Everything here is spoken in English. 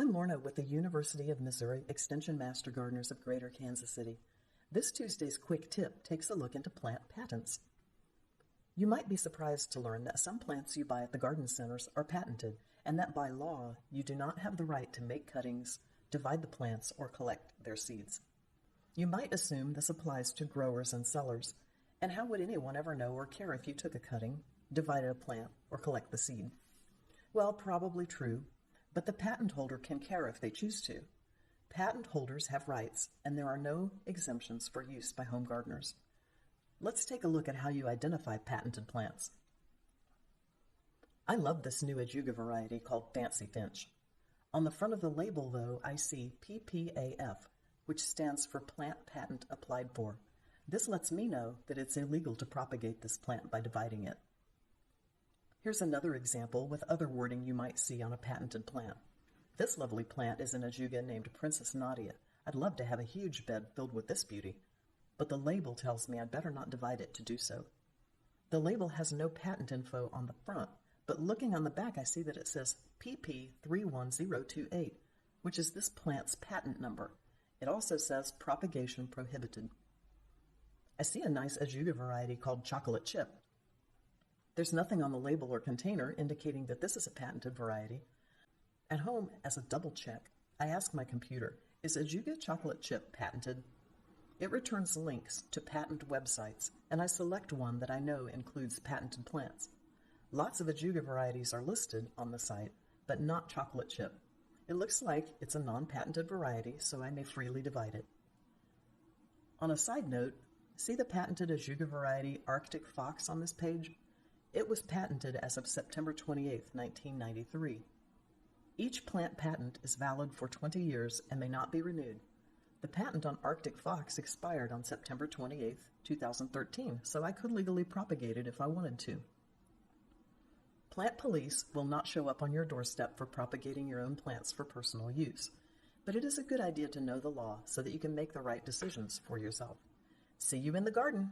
I'm Lorna with the University of Missouri Extension Master Gardeners of Greater Kansas City. This Tuesday's quick tip takes a look into plant patents. You might be surprised to learn that some plants you buy at the garden centers are patented, and that by law you do not have the right to make cuttings, divide the plants, or collect their seeds. You might assume this applies to growers and sellers, and how would anyone ever know or care if you took a cutting, divided a plant, or collect the seed? Well, probably true, but the patent holder can care if they choose to. Patent holders have rights, and there are no exemptions for use by home gardeners. Let's take a look at how you identify patented plants. I love this new ajuga variety called Fancy Finch. On the front of the label, though, I see PPAF, which stands for Plant Patent Applied For. This lets me know that it's illegal to propagate this plant by dividing it. Here's another example with other wording you might see on a patented plant. This lovely plant is an ajuga named Princess Nadia. I'd love to have a huge bed filled with this beauty, but the label tells me I'd better not divide it to do so. The label has no patent info on the front, but looking on the back I see that it says PP31028, which is this plant's patent number. It also says propagation prohibited. I see a nice ajuga variety called Chocolate Chip. There's nothing on the label or container indicating that this is a patented variety. At home, as a double check, I ask my computer, is ajuga chocolate chip patented? It returns links to patent websites, and I select one that I know includes patented plants. Lots of ajuga varieties are listed on the site, but not chocolate chip. It looks like it's a non-patented variety, so I may freely divide it. On a side note, see the patented ajuga variety Arctic Fox on this page? It was patented as of September 28, 1993. Each plant patent is valid for 20 years and may not be renewed. The patent on Arctic Fox expired on September 28, 2013, so I could legally propagate it if I wanted to. Plant police will not show up on your doorstep for propagating your own plants for personal use, but it is a good idea to know the law so that you can make the right decisions for yourself. See you in the garden!